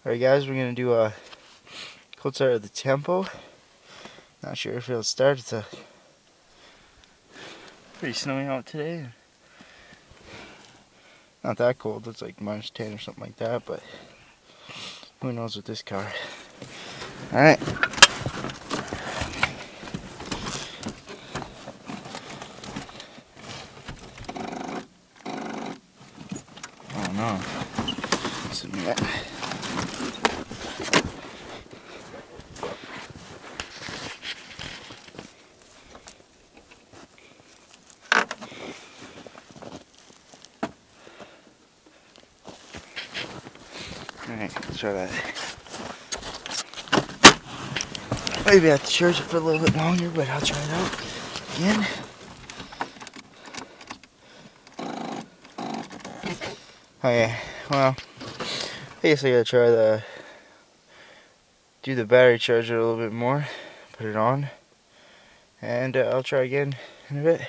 Alright guys, we're going to do a cold start of the tempo. Not sure if it'll start. It's pretty snowy out today. Not that cold, it's like -10 or something like that, but who knows with this car. Alright. Oh no. Listen to that. Alright, let's try that. Maybe I have to charge it for a little bit longer, but I'll try it out again. Okay, well, I guess I gotta try do the battery charger a little bit more, put it on, and I'll try again in a bit.